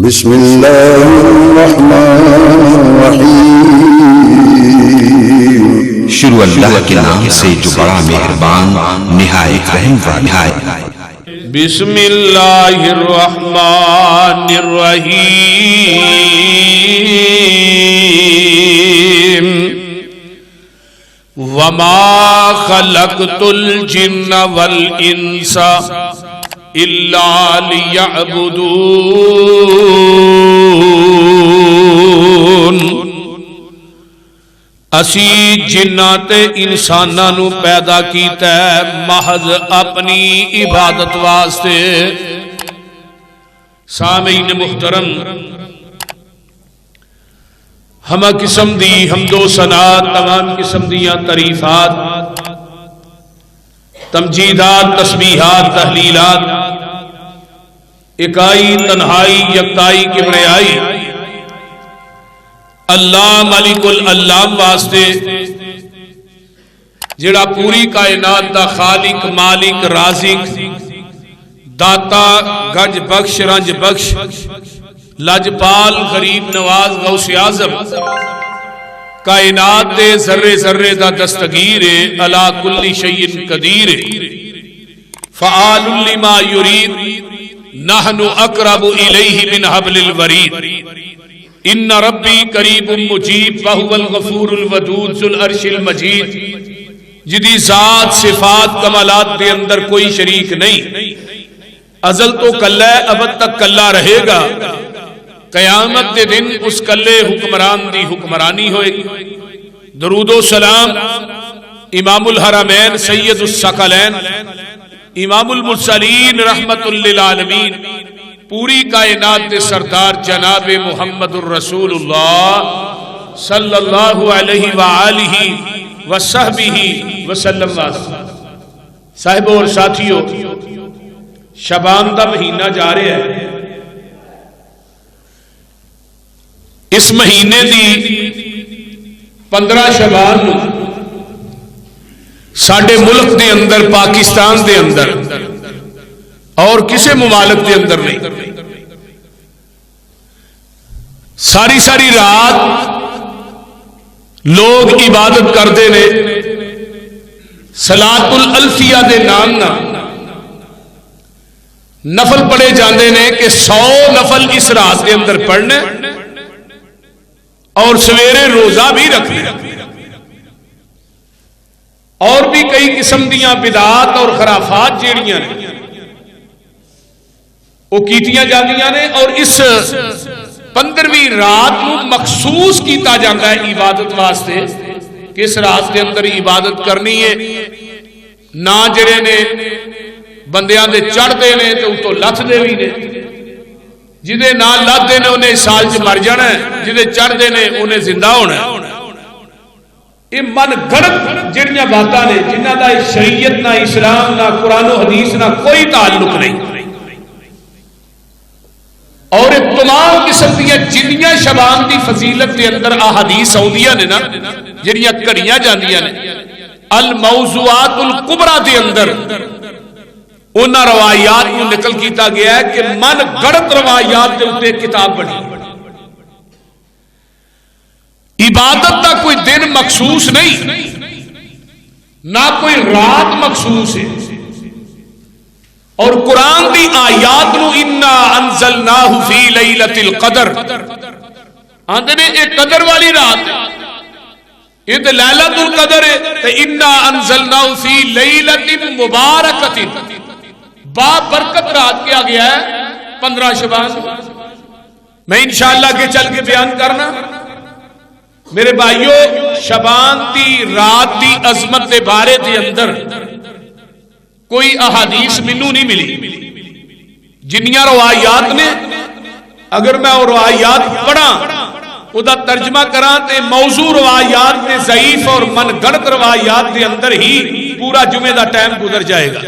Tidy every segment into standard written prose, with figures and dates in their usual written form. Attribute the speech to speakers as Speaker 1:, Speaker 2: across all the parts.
Speaker 1: بسم اللہ الرحمن الرحیم،
Speaker 2: شروع اللہ کے نام سے جو بڑا مہربان نہایت رحم والا ہے۔
Speaker 3: بسم اللہ الرحمن الرحیم، وما خلقت الجن والانس الا لیعبدون۔ اسی جناں تے انساناں نو پیدا کیتا ہے محض اپنی عبادت واسطے۔ سامعین محترم، ہمہ قسم دی حمد و ثنا، تمام قسم دیاں تعریفات، تمجیدات، تسبیحات، تحلیلات، اکائی، تنہائی، یکتائی، کبریائی اللہ مالک العلام واسطے، جڑا پوری کائنات دا خالق، مالک، رازق، داتا، گنج بخش، رنج بخش، لجپال، غریب نواز، غوث اعظم، کائنات دے ذرے ذرے دا دستگیر علی کل شیء قدیر، فعال لما یرید، نحن اقرب الیہ من حبل الورید، ان ربی قریب مجیب وہو الغفور الودود ذو العرش المجید، جدی ذات صفات کمالات دے اندر کوئی شریک نہیں، ازل تو کلہ ہے، ابد تک کلہ رہے گا، قیامت دے دن اس کلے حکمران دی حکمرانی ہوئے گی۔ درود و سلام امام الحرمین سید الثقلین امام المرسلین رحمت للعالمین پوری کائنات دے سردار جناب محمد الرسول اللہ صلی اللہ علیہ وآلہ وصحبہ وسلم واسطہ۔ صاحب اور ساتھیو، شعبان دا مہینہ جا رہے ہیں۔ اس مہینے دی 15 شعبان نو ساڈے ملک دے اندر، پاکستان دے اندر اور کسے ممالک دے اندر نہیں، ساری ساری رات لوگ عبادت کرتے نے، صلاۃ الالفیہ دے نام نہ نفل پڑھے جاندے نے کہ 100 نفل اس رات دے اندر پڑھنے اور سویرے روزہ بھی رکھنے، اور بھی کئی قسم دیاں بدعات اور خرافات جیڑیاں نے وہ کیتیاں جاندیاں نے، اور اس 15ویں رات نو مخصوص کیتا جاتا ہے عبادت واسطے کہ اس رات کے اندر عبادت کرنی ہے۔ نہ جڑے نے بندیاں دے چڑھ دے نے تو اتوں لتھ دے بھی نے، جدے نہ لتھ دے نے انہیں سال چ مر جانا ہے، جدے چڑھ دے نے انہیں زندہ ہونا ہے۔ یہ من گھڑت جڑیاں باتاں نے جنہ دا شریعت نہ اسلام نہ قرآن و حدیث نہ کوئی تعلق نہیں، اور تمام قسم دیاں جنیاں شبان دی فضیلت دے اندر احادیث آؤندیاں نے نا، جڑیاں کڑیاں جاندیاں نے الموضوعات الکبریٰ دے اندر انہاں روایات کو نقل کیتا گیا ہے کہ من گھڑت روایات دے اوتے کتاب بنی۔ عبادت دا کوئی دن مخصوص نہیں، نہ کوئی رات مخصوص ہے، اور قرآن دی آیات نو انا انزلناہ فی لیلۃ القدر آندے نے ایک قدر والی رات، یہ تو لیلۃ القدر ہے، تو انا انزلناہ فی لیلۃ مبارکۃ، با برکت رات کیا گیا ہے 15 شعبان۔ میں انشاءاللہ کے چل کے بیان کرنا میرے بھائیو، شعبان دی رات دی عظمت دے بارے دے اندر کوئی احادیث منو نہیں ملی، جنیاں روایات نے اگر میں وہ روایات پڑھا او دا ترجمہ کراں تے موضوع روایات نے ضعیف اور من گھڑت روایات دے اندر ہی پورا جمعے دا ٹائم گزر جائے گا۔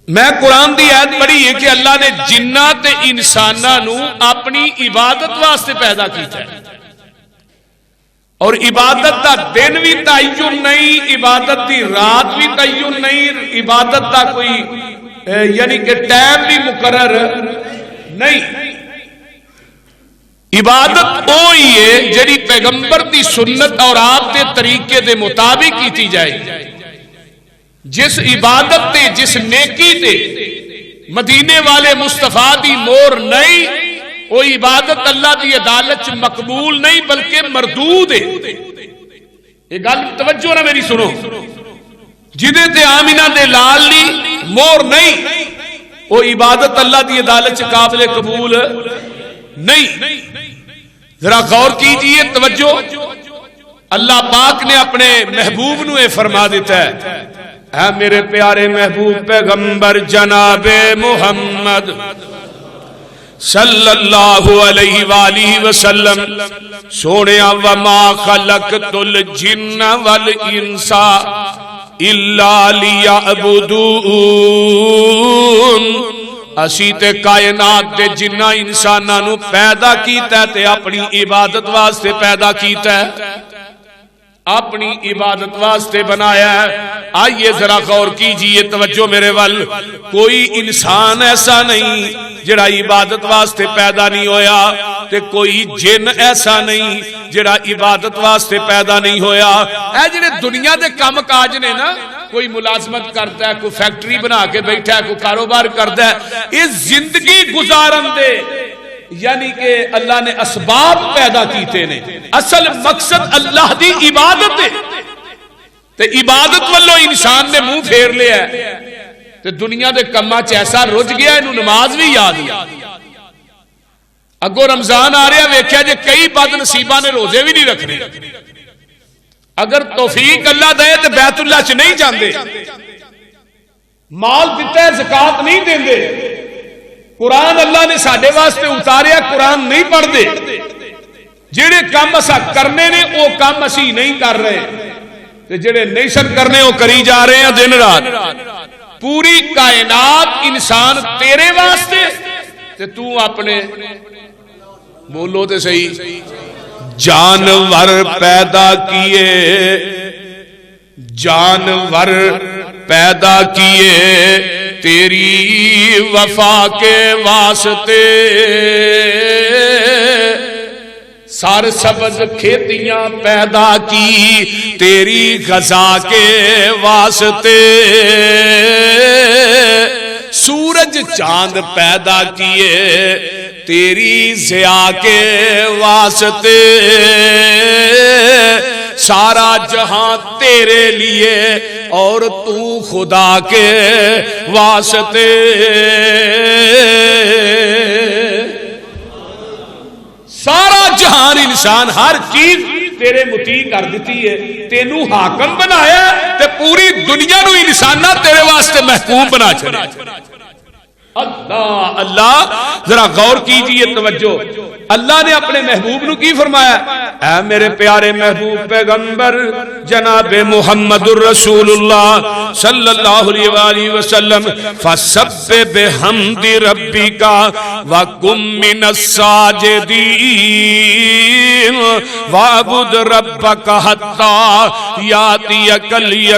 Speaker 3: میں قرآن دی آیت پڑھی ہے کہ اللہ نے جنات تے انساناں نو اپنی عبادت واسطے پیدا کیتا ہے، اور عبادت دا دن بھی تعین نہیں، عبادت دی رات بھی تعین نہیں، عبادت دا کوئی یعنی کہ ٹائم بھی مقرر نہیں. عبادت وہی ہے جڑی پیغمبر دی سنت اور آپ دے طریقے دے مطابق کیتی جائے. جس عبادت تے جس نیکی تے مدینے والے مصطفیٰ دی مور نہیں، وہ عبادت اللہ دی عدالت مقبول نہیں بلکہ مردود ہے. یہ گل توجہ نہ میری سنو. جدے تے آمینہ دے لال لی مور نہیں، وہ عبادت اللہ دی عدالت قابل قبول نہیں. ذرا غور کیجئے، توجہ. اللہ پاک نے اپنے محبوب نو یہ فرما دیتا ہے، اے میرے پیارے محبوب پیغمبر جناب محمد صلی اللہ علیہ وآلہ وسلم، سونیا وما خلقت الجن والانس الا لیعبدون. اسی تے کائنات دے جنہ انساناں نو پیدا کیتا ہے تے اپنی عبادت واسطے پیدا کیتا ہے، اپنی عبادت واسطے بنایا ہے. آئیے ذرا غور کیجئے، توجہ میرے ول. کوئی انسان ایسا نہیں جڑا عبادت واسطے پیدا نہیں ہویا، تے کوئی جن ایسا نہیں جڑا عبادت واسطے پیدا نہیں ہویا. اے جڑے دنیا دے کام کاج نے نا، کوئی ملازمت کرتا ہے، کوئی فیکٹری بنا کے بیٹھا ہے، کوئی کاروبار کرتا ہے، اس زندگی گزارن دے یعنی کہ اللہ نے اسباب پیدا کیتے نے. اصل مقصد اللہ دی عبادت ہے. تے عبادت والو انسان نے منہ پھیر لیا ہے تے دنیا دے کما چ ایسا رج گیا، انہوں نماز بھی یاد نہیں. اگو رمضان آ رہا، ویکھیا جے کئی بد نصیباں نے روزے بھی نہیں رکھنے. اگر توفیق اللہ دے تو بیت اللہ چ نہیں جاندے، مال دیتا ہے زکات نہیں دیندے، قرآن اللہ نے ساڈے واسطے اتاریا قرآن نہیں پڑھ دے، جڑے کام اسا کرنے نے وہ کام اسی نہیں کر رہے، تے جڑے نہیں سن کرنے وہ کری جا رہے ہیں دن رات. پوری کائنات انسان تیرے واسطے تے تو اپنے، بولو تے صحیح. جانور پیدا کیے، جانور پیدا کیے تیری وفا کے واسطے، سر سبز کھیتیاں پیدا کی تیری غذا کے واسطے، سورج چاند پیدا کیے تیری ضیاء کے واسطے، سارا جہاں تیرے لیے اور تو خدا کے واسطے. سارا جہان انسان ہر چیز تیرے مطیع کر دیتی ہے، تینوں حاکم بنایا تے پوری دنیا نو انسانہ تیرے واسطے محکوم بنا چھڑے. اللہ اللہ ذرا غور کیجئے، توجہ. اللہ نے اپنے محبوب نو کی فرمایا، اے میرے پیارے محبوب پیغمبر جناب محمد الرسول اللہ صلی اللہ علیہ وآلہ وسلم، فسبح بحمد ربک وکن من الساجدین وعبد ربک حتی یاتیک الیقین.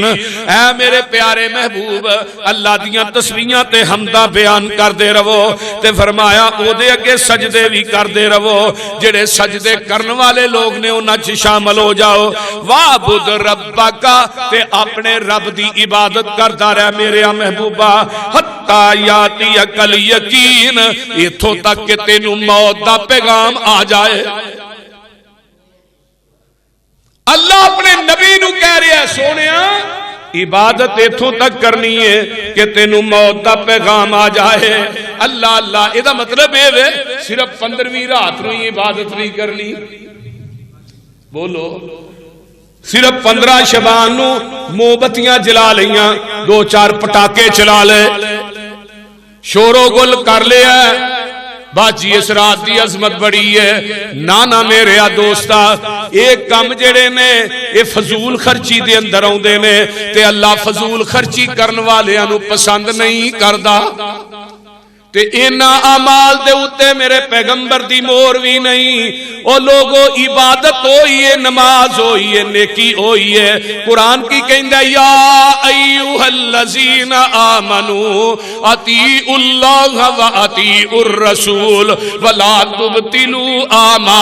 Speaker 3: اے میرے پیارے محبوب اللہ دیاں تسبیحاں تے حمداں بیان کردے رہو تے فرمایا او دے اگے سجدے بھی کردے رہو، جڑے سجدے کرن والے لوگ نے انہاں چ شامل ہو جاؤ. وعبد ربک، تے اپنے رب دی عبادت کردا رہ میرے محبوبا، حتی یاتیک الیقین، ایتھوں تک کہ تینوں موت دا پیغام آ جائے. اللہ اپنے نبی نو کہہ رہا ہے، سونیا عبادت ایتھوں تک کرنی ہے کہ تینوں موت دا پیغام آ جائے. اللہ اللہ، یہ مطلب ہے صرف 15ویں رات نو ہی عبادت نہیں کرنی. بولو، صرف 15 شعبان نو مومبتیاں جلا لیاں، 2-4 پٹاکے چلا لے، شور و گل کر لیا، باجی اس رات دی عظمت بڑی ہے. نانا میرے دوستا، ایک کام جڑے نے یہ فضول خرچی دے اندر آوندے نے تے اللہ فضول خرچی کرن والیاں نو پسند نہیں کردا. تے اینا اعمال دے اتے میرے پیغمبر دی مور بھی نہیں. او لوگو عبادت ہوئی ہے، نماز ہوئی ہے، نیکی ہوئی ہے. قرآن کی کہندہ یا ایوہ الذین آمنوا اطیعوا اللہ و اطیعوا الرسول ولا تبطلوا اعمالکم